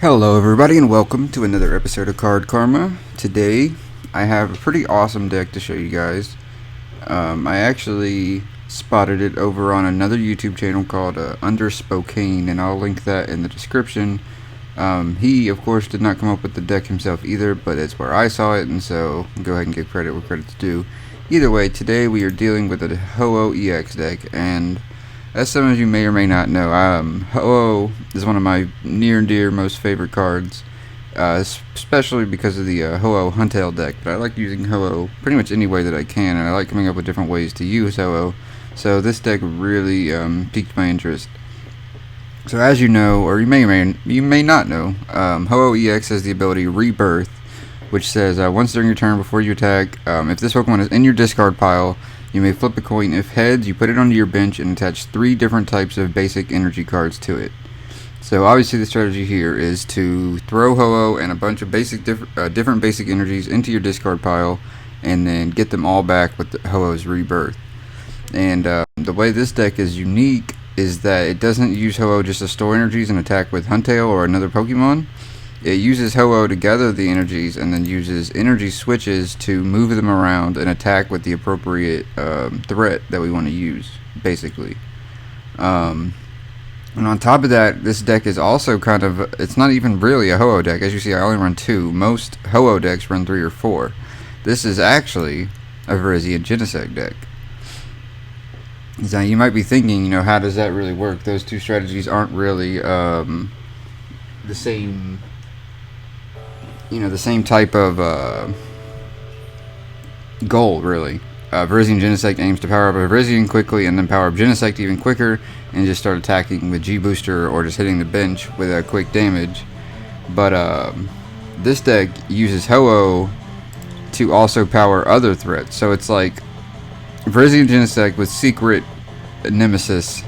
Hello everybody and welcome to another episode of Card Karma. Today I have a pretty awesome deck to show you guys. I actually spotted it over on another YouTube channel called Under Spokane, and I'll link that in the description. He of course did not come up with the deck himself either, but it's where I saw it, and so go ahead and give credit where credit's due. Either way, today we are dealing with a Ho-Oh EX deck, and as some of you may or may not know, Ho-Oh is one of my near and dear most favorite cards, especially because of the Ho-Oh Huntale deck. But I like using Ho-Oh pretty much any way that I can, and I like coming up with different ways to use Ho-Oh. So this deck really piqued my interest. So as you know, or you may not know, Ho-Oh EX has the ability Rebirth, which says once during your turn before you attack, if this Pokemon is in your discard pile, you may flip a coin. If heads, you put it onto your bench and attach 3 different types of basic energy cards to it. So obviously the strategy here is to throw Ho-Oh and a bunch of different basic energies into your discard pile, and then get them all back with Ho-Oh's Rebirth. And the way this deck is unique is that it doesn't use Ho-Oh just to store energies and attack with Huntale or another Pokemon. It uses Ho-Oh to gather the energies and then uses energy switches to move them around and attack with the appropriate threat that we want to use, basically. And on top of that, this deck is also kind of, it's not even really a Ho-Oh deck. As you see, I only run 2. Most Ho-Oh decks run 3 or 4. This is actually a VirGen Genesect deck. Now you might be thinking, how does that really work? Those two strategies aren't really the same... the same type of goal, really. VirGen Genesect aims to power up a VirGen quickly and then power up Genesect even quicker and just start attacking with G-Booster or just hitting the bench with a quick damage. But this deck uses Ho-Oh to also power other threats. So it's like VirGen Genesect with Secret Nemesis.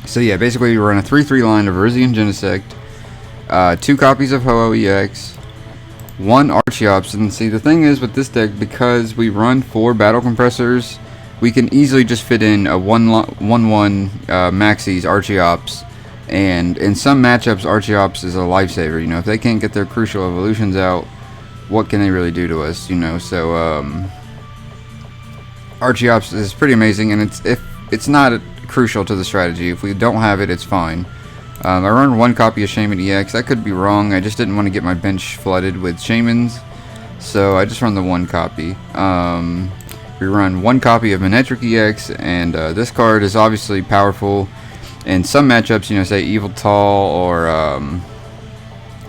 So yeah, basically you run a 3-3 line of VirGen Genesect, 2 copies of Ho-Oh EX, 1 Archeops. And see, the thing is with this deck, because we run 4 battle compressors, we can easily just fit in a 1-1 Maxis Archeops, and in some matchups Archeops is a lifesaver. If they can't get their crucial evolutions out, what can they really do to us? So Archeops is pretty amazing, and it's not crucial to the strategy. If we don't have it, it's fine. I run 1 copy of Shaman EX. I could be wrong. I just didn't want to get my bench flooded with Shamans, so I just run the 1 copy. We run 1 copy of Manectric EX, and this card is obviously powerful in some matchups. Say Evil Tall or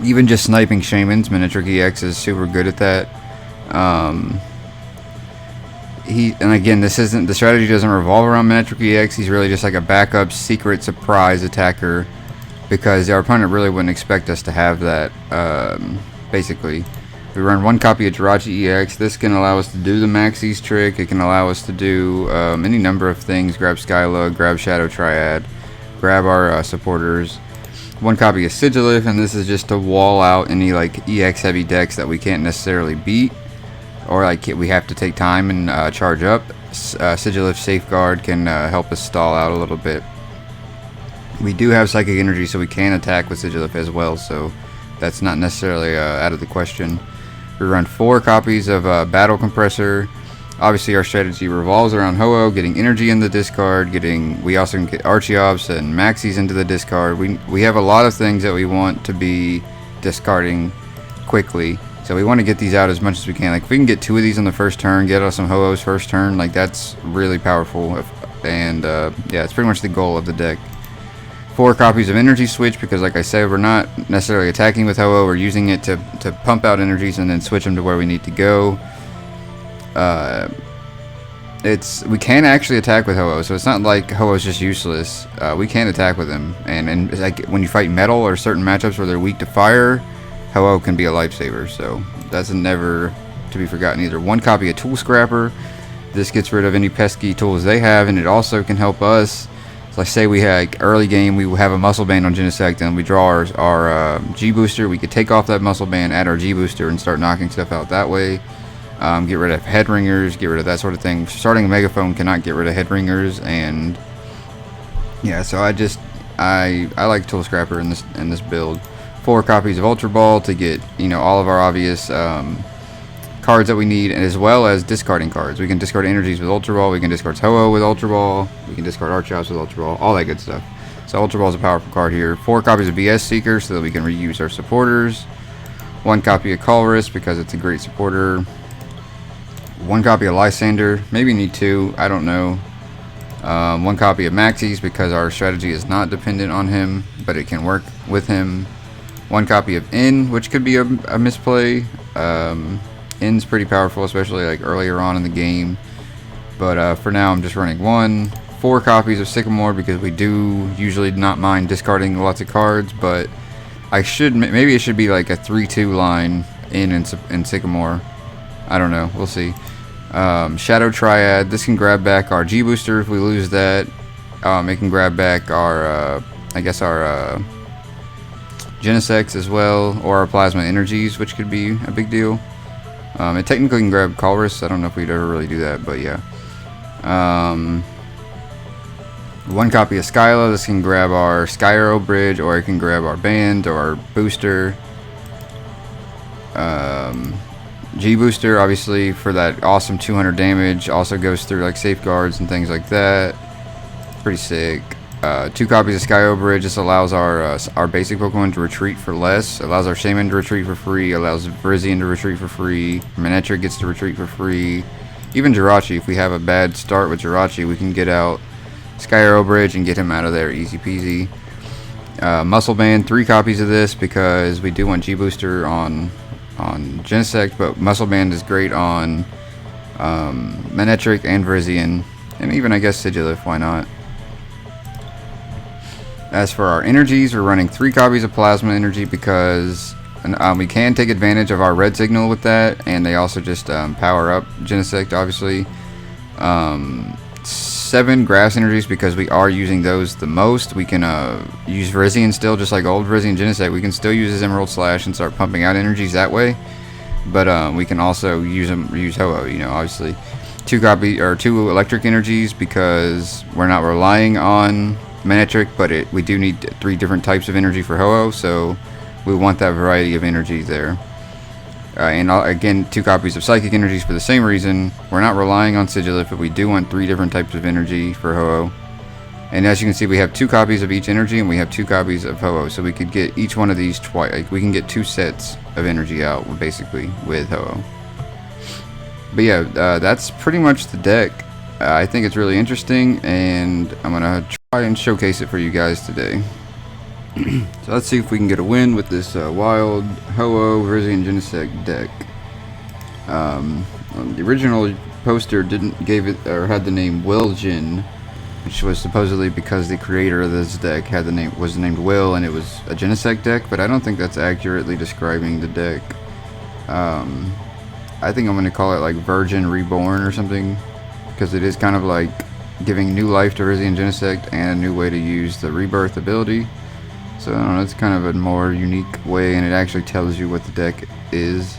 even just sniping Shamans. Manectric EX is super good at that. And again, the strategy doesn't revolve around Manectric EX. He's really just like a backup secret surprise attacker, because our opponent really wouldn't expect us to have that. Basically, we run 1 copy of Jirachi EX. This can allow us to do the Maxis trick. It can allow us to do any number of things. Grab Skylug, grab Shadow Triad, grab our supporters. 1 copy of Sigilif, and this is just to wall out any EX heavy decks that we can't necessarily beat, or we have to take time and charge up. Sigilif Safeguard can help us stall out a little bit. We do have Psychic Energy, so we can attack with Sigilif as well, so that's not necessarily out of the question. We run 4 copies of Battle Compressor. Obviously our strategy revolves around Ho-Oh, getting energy in the discard, we also can get Archeops and Maxis into the discard. We have a lot of things that we want to be discarding quickly, so we want to get these out as much as we can. If we can get 2 of these on the first turn, get us some Ho-Ohs first turn, that's really powerful. And yeah, it's pretty much the goal of the deck. 4 copies of Energy Switch, because like I said, we're not necessarily attacking with Ho-Oh, we're using it to pump out energies and then switch them to where we need to go. We can actually attack with Ho-Oh, so it's not like Ho-Oh's just useless. We can attack with him, and when you fight metal or certain matchups where they're weak to fire, Ho-Oh can be a lifesaver, so that's never to be forgotten either. 1 copy of Tool Scrapper. This gets rid of any pesky tools they have, and it also can help us. So let's say we had early game, we have a muscle band on Genesect, and we draw our G-Booster. We could take off that muscle band, add our G-Booster, and start knocking stuff out that way. Get rid of head ringers, get rid of that sort of thing. Starting a Megaphone cannot get rid of head ringers, and yeah, so I like Tool Scrapper in this build. 4 copies of Ultra Ball to get, you know, all of our obvious cards that we need, and as well as discarding cards. We can discard energies with Ultra Ball, we can discard Ho-Oh with Ultra Ball, we can discard Archops with Ultra Ball, all that good stuff. So Ultra Ball is a powerful card here. 4 copies of BS Seeker so that we can reuse our supporters. 1 copy of Colress because it's a great supporter. 1 copy of Lysander, maybe need 2, I don't know. 1 copy of Maxis because our strategy is not dependent on him, but it can work with him. 1 copy of N, which could be a misplay. N's pretty powerful, especially like earlier on in the game. But for now, I'm just running 1. 4 copies of Sycamore because we do usually not mind discarding lots of cards, but maybe it should be like a 3-2 line in Sycamore. I don't know. We'll see. Shadow Triad. This can grab back our G Booster if we lose that. It can grab back our, I guess our Genesect as well, or our Plasma Energies, which could be a big deal. It technically can grab Colress. I don't know if we'd ever really do that, but yeah. 1 copy of Skyla. This can grab our Sky Arrow Bridge, or it can grab our Band or our Booster. G Booster, obviously, for that awesome 200 damage, also goes through like safeguards and things like that. Pretty sick. 2 copies of Sky Arrow Bridge. This allows our basic Pokemon to retreat for less. Allows our Shaman to retreat for free. Allows VirGen to retreat for free. Manectric gets to retreat for free. Even Jirachi, if we have a bad start with Jirachi, we can get out Sky Arrow Bridge and get him out of there easy peasy. Muscle Band, 3 copies of this because we do want G Booster on Genesect, but Muscle Band is great on Manectric and VirGen, and even I guess Sigilif, why not? As for our energies, we're running 3 copies of Plasma Energy because we can take advantage of our red signal with that, and they also just power up Genesect, obviously. 7 Grass Energies because we are using those the most. We can use VirGen still, just like old VirGen Genesect. We can still use his Emerald Slash and start pumping out energies that way. But we can also use Ho-Oh, you know, obviously. 2 Electric Energies because we're not relying on Manectric, but we do need 3 different types of energy for Ho-Oh, so we want that variety of energy there. And again, 2 copies of Psychic Energies for the same reason. We're not relying on Sigilif, but we do want 3 different types of energy for Ho-Oh. And as you can see, we have 2 copies of each energy, and we have 2 copies of Ho-Oh, so we could get each one of these twice. Like, we can get 2 sets of energy out, basically, with Ho-Oh. But yeah, that's pretty much the deck. I think it's really interesting, and I'm gonna try and showcase it for you guys today. So let's see if we can get a win with this wild Ho-Oh VirGen Genesect deck. The original poster had the name VirGen, which was supposedly because the creator of this deck was named Will, and it was a Genesect deck, but I don't think that's accurately describing the deck. I think I'm going to call it like VirGen Reborn or something, because it is kind of like giving new life to VirGen Genesect and a new way to use the Rebirth ability. So I don't know, it's kind of a more unique way, and it actually tells you what the deck is.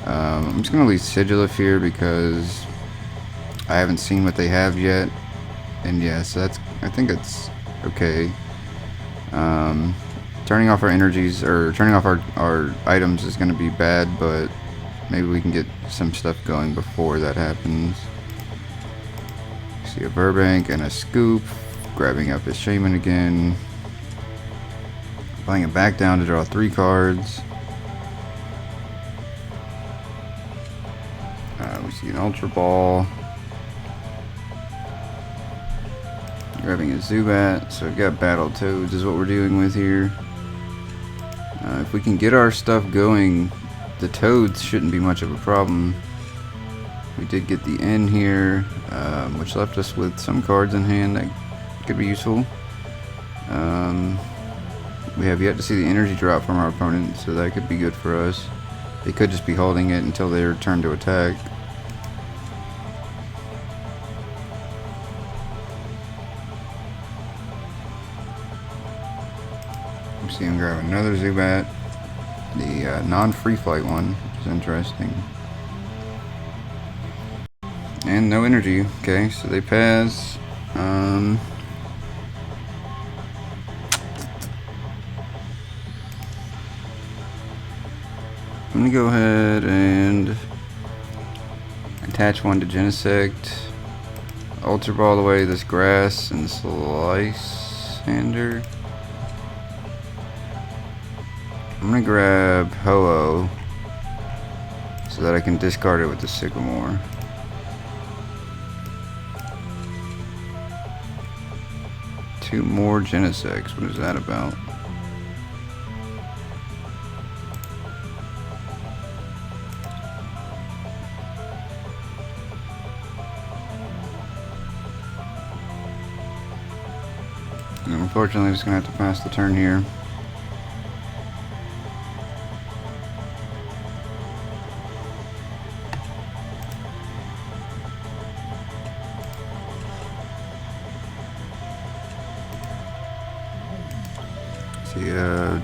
I'm just going to leave Sigilif here because I haven't seen what they have yet. And yeah, so I think it's okay. Turning off our energies, or turning off our items is going to be bad, but maybe we can get some stuff going before that happens. See a Burbank and a Scoop, grabbing up his Shaman again. Playing it back down to draw 3 cards. We see an Ultra Ball. Grabbing a Zubat, so we've got Battletoads is what we're dealing with here. If we can get our stuff going, the Toads shouldn't be much of a problem. We did get the N here, which left us with some cards in hand that could be useful. We have yet to see the energy drop from our opponent, so that could be good for us. They could just be holding it until they return to attack. See him grab another Zubat. The non-free flight one is interesting. And no energy. Okay, so they pass. me go ahead and attach one to Genesect. Ultra ball away this grass and slice sander. I'm gonna grab Ho-Oh so that I can discard it with the Sycamore. Two more Genesects. What is that about? And unfortunately, I'm just gonna have to pass the turn here. See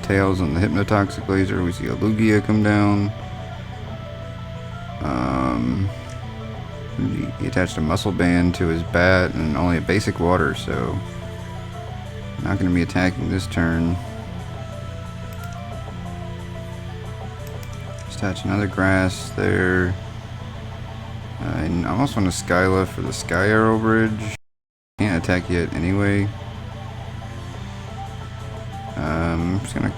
Tails on the Hypnotoxic Laser. We see a Lugia come down. He attached a muscle band to his bat and only a basic water, so not going to be attacking this turn. Just attach another grass there. And I almost want a Skyla for the Sky Arrow Bridge. Can't attack yet anyway. I'm just gonna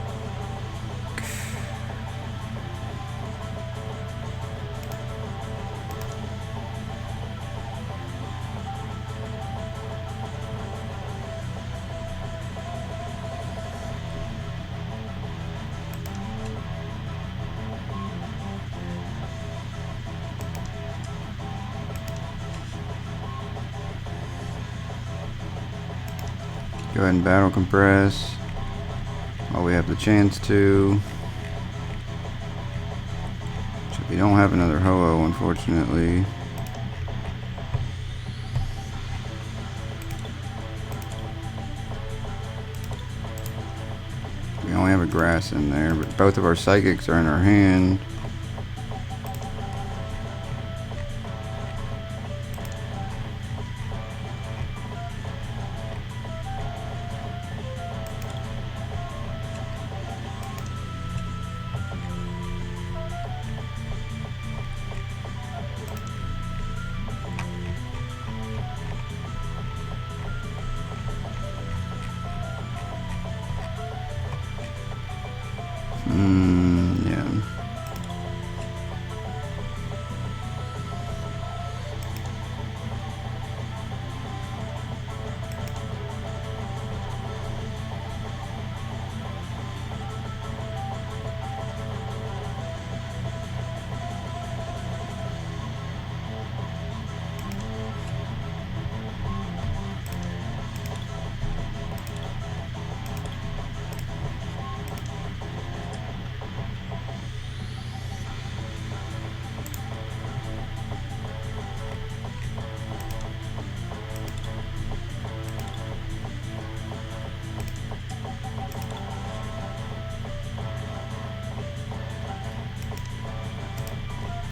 go ahead and battle compress while we have the chance to. So we don't have another Ho-Oh, unfortunately. We only have a grass in there, but both of our psychics are in our hand. Yeah.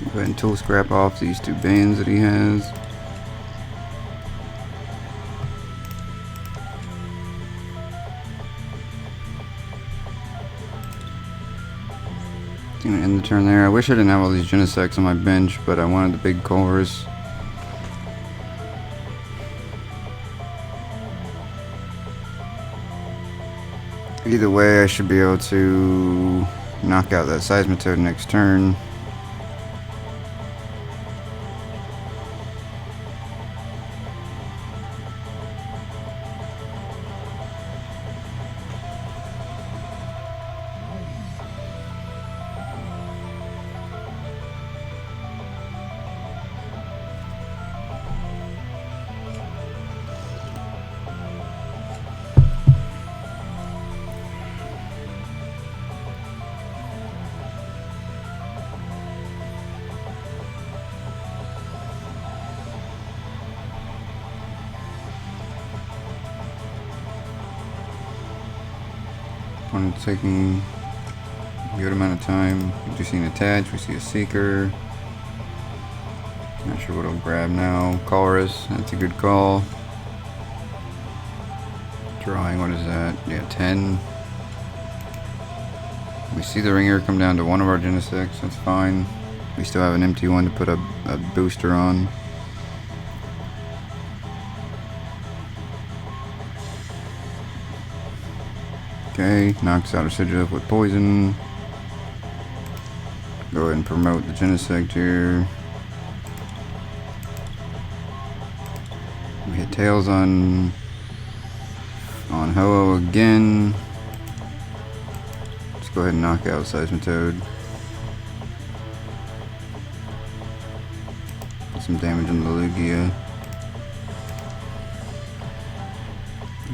Go ahead and tool scrap off these two bands that he has. Gonna end the turn there. I wish I didn't have all these Genesects on my bench, but I wanted the big chorus. Either way, I should be able to knock out that Seismitoad next turn. Opponent's taking a good amount of time. We just see an attach, we see a Seeker. Not sure what I'll grab now. Chorus, that's a good call. Drawing, what is that? Yeah, 10. We see the ringer come down to one of our Genesects. That's fine. We still have an empty one to put a booster on. Okay, knocks out Aciduous with poison. Go ahead and promote the Genesect here. We hit Tails on Ho-Oh again. Let's go ahead and knock out Seismitoad. Put some damage on the Lugia.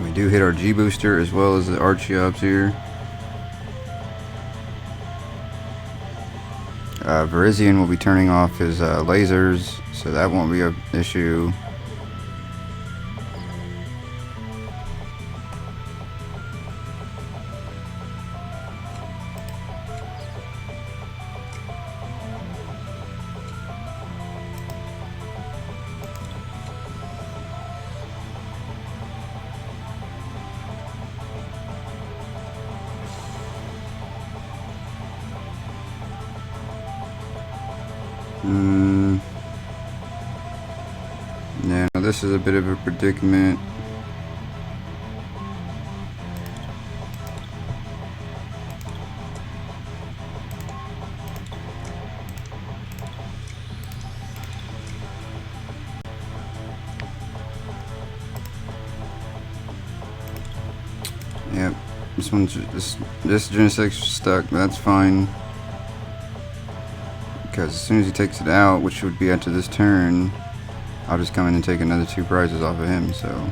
We do hit our G booster as well as the Archeops here. VirGen will be turning off his lasers, so that won't be an issue. Yeah, this is a bit of a predicament. Yep, this Genesect's stuck, but that's fine. Because as soon as he takes it out, which would be after this turn, I'll just come in and take another 2 prizes off of him, so.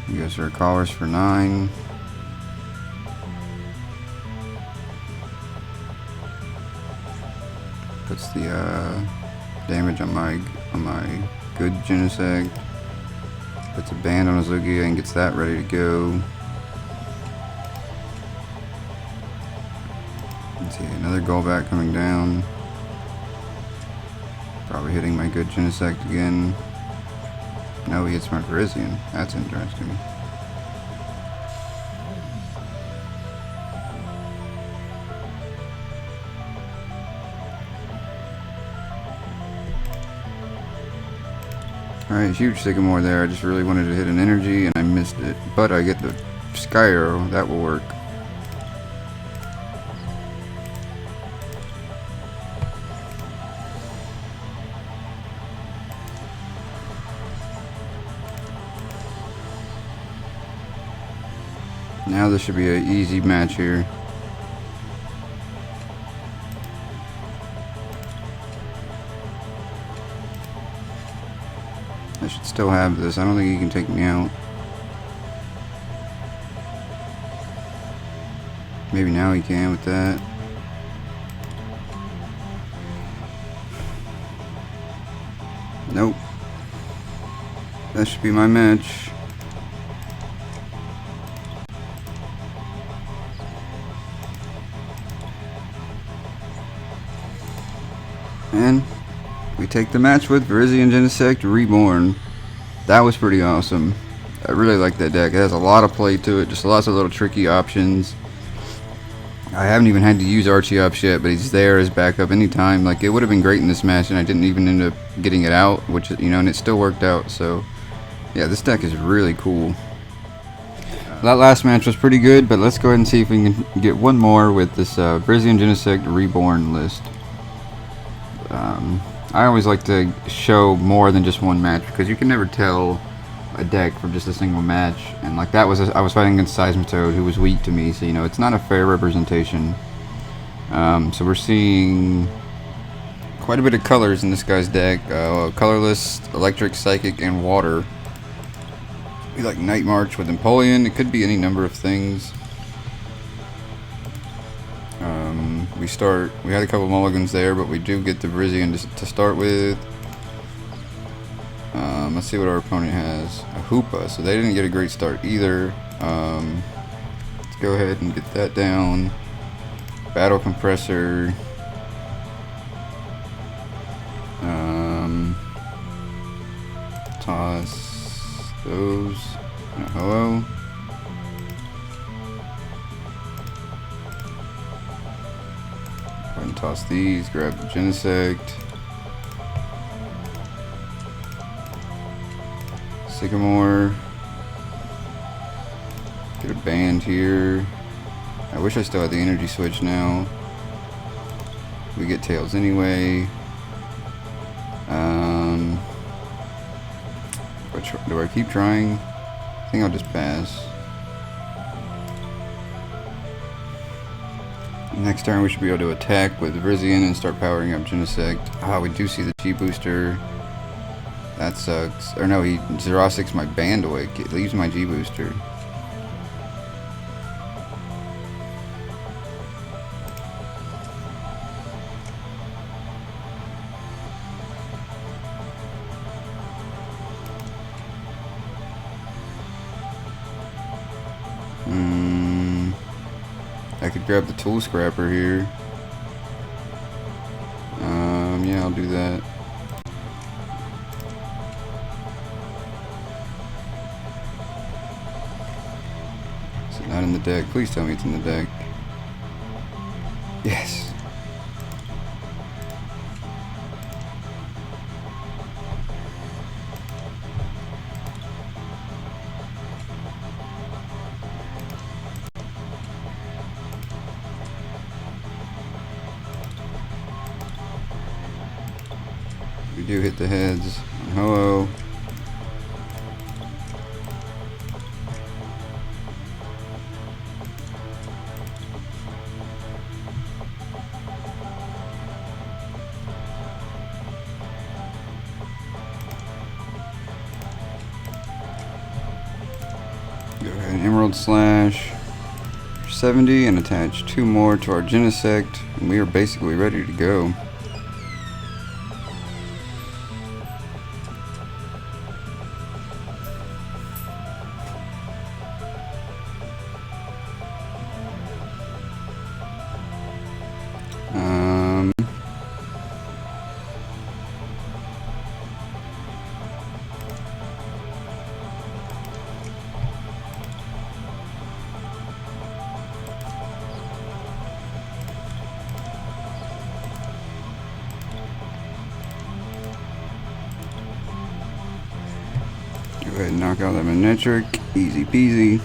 He goes for Callers for 9. Puts the damage on my good Genesect. Puts a band on his Lugia and gets that ready to go. Let's see, another Golbat coming down. Probably hitting my good Genesect again. No, he hits my VirGen. That's interesting. Alright, huge Sycamore there. I just really wanted to hit an energy and I missed it. But I get the Sky Arrow. That will work. Now this should be an easy match here. I should still have this. I don't think he can take me out. Maybe now he can with that. Nope. That should be my match. And we take the match with VirGen Genesect Reborn. That was pretty awesome. I really like that deck. It has a lot of play to it, just lots of little tricky options. I haven't even had to use Archeops yet, but he's there as backup anytime. Like, it would have been great in this match, and I didn't even end up getting it out, which, you know, and it still worked out. So, yeah, this deck is really cool. That last match was pretty good, but let's go ahead and see if we can get one more with this VirGen Genesect Reborn list. I always like to show more than just one match because you can never tell a deck from just a single match. And like that was, I was fighting against Seismitoad, who was weak to me, so you know it's not a fair representation. So we're seeing quite a bit of colors in this guy's deck: colorless, electric, psychic, and water. Be like Night March with Empoleon. It could be any number of things. We had a couple mulligans there, but we do get the VirGen to start with. Let's see what our opponent has. A Hoopa, so they didn't get a great start either. Let's go ahead and get that down. Battle Compressor. Toss those. ahead and toss these, grab the Genesect. Sycamore. Get a band here. I wish I still had the energy switch now. We get tails anyway. Do I keep trying? I think I'll just pass. Next turn we should be able to attack with VirGen and start powering up Genesect. Ah, we do see the G booster. That sucks. Or no, he Xerosic's my band away. It leaves my G booster. I could grab the tool scrapper here. Yeah, I'll do that. Is it not in the deck? Please tell me it's in the deck. Yes. We do hit the heads. Hello. Go ahead and Emerald Slash 70 and attach 2 more to our Genesect, and we are basically ready to go. Go ahead and knock out that Magnetric. Easy peasy.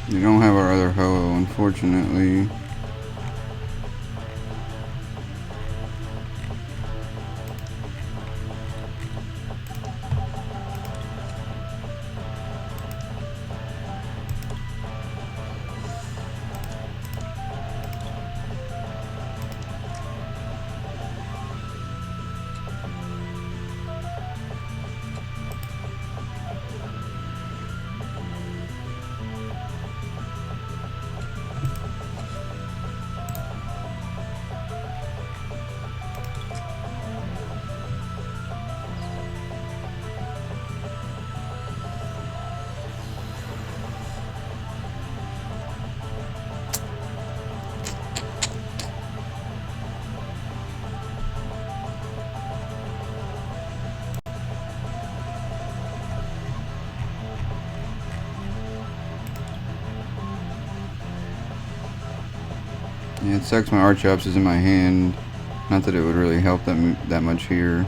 We don't have our other Ho-Oh, unfortunately. Yeah, it sucks my Archops is in my hand. Not that it would really help that much here.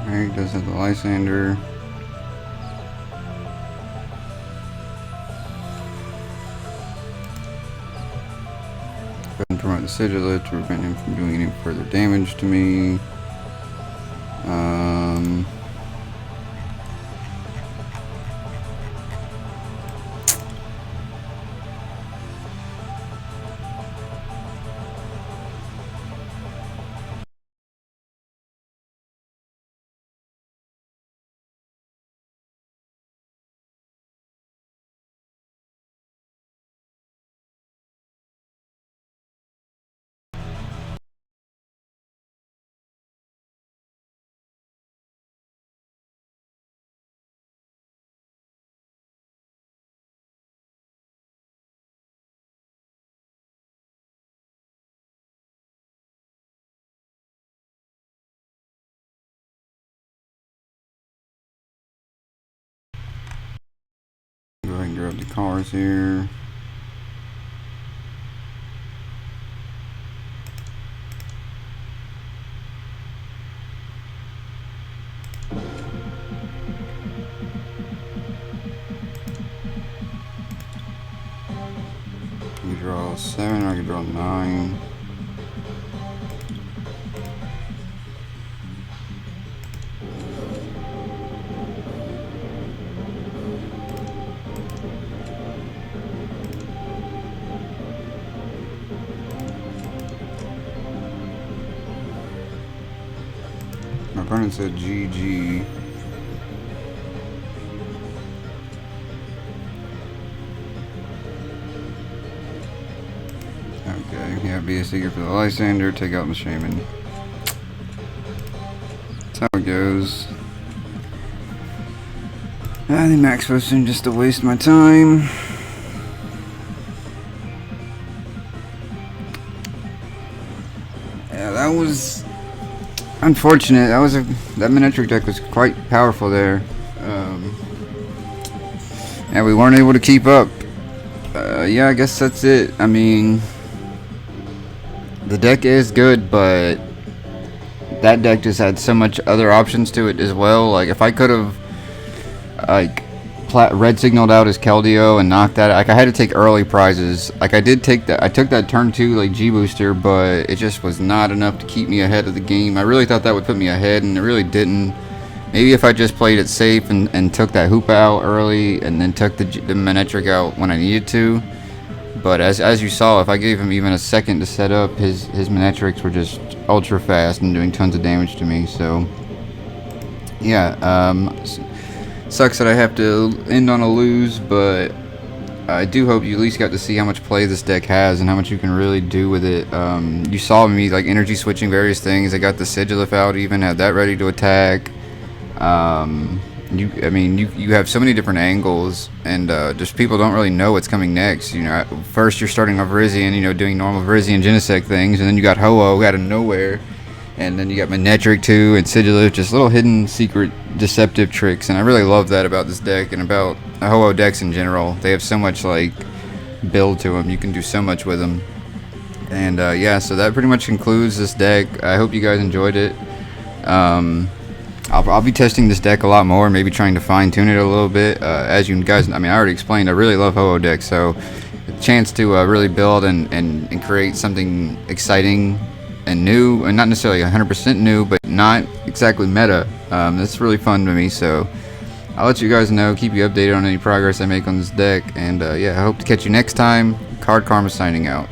Alright, does have the Lysander. Go ahead and promote the Sigilith to prevent him from doing any further damage to me. Go ahead and grab the cars here. You draw 7, or I can draw 9. My opponent said GG. Okay, yeah, be a seeker for the Lysander, take out the Shaman. That's how it goes. I think Max Potion just to waste my time. Yeah, that was unfortunate. That miniature deck was quite powerful there. And we weren't able to keep up. Yeah, I guess that's it. I mean, the deck is good, but that deck just had so much other options to it as well. Like, if I could have, like, red signaled out his Keldeo and knocked that, like, I had to take early prizes. Like, I took that turn 2, like, G-Booster, but it just was not enough to keep me ahead of the game. I really thought that would put me ahead, and it really didn't. Maybe if I just played it safe and took that Hoopa out early, and then took the Manectric out when I needed to. But as you saw, if I gave him even a second to set up, his Manectrics were just ultra fast and doing tons of damage to me. So, yeah, sucks that I have to end on a lose, but I do hope you at least got to see how much play this deck has and how much you can really do with it. You saw me like energy switching various things. I got the Sigilith out, even had that ready to attack. You have so many different angles, and just people don't really know what's coming next. You know, first you're starting off Virizion, you know, doing normal Virizion Genesect things, and then you got Ho-Oh out of nowhere, and then you got Manectric too, and Sigilith, just little hidden, secret, deceptive tricks. And I really love that about this deck and about Ho-Oh decks in general. They have so much like build to them. You can do so much with them. And yeah, so that pretty much concludes this deck. I hope you guys enjoyed it. I'll be testing this deck a lot more, maybe trying to fine tune it a little bit. As you guys, I mean, I already explained, I really love Ho-Oh decks, so the chance to really build and create something exciting and new, and not necessarily 100% new, but not exactly meta. That's really fun to me, so I'll let you guys know, keep you updated on any progress I make on this deck, and yeah, I hope to catch you next time. Card Karma signing out.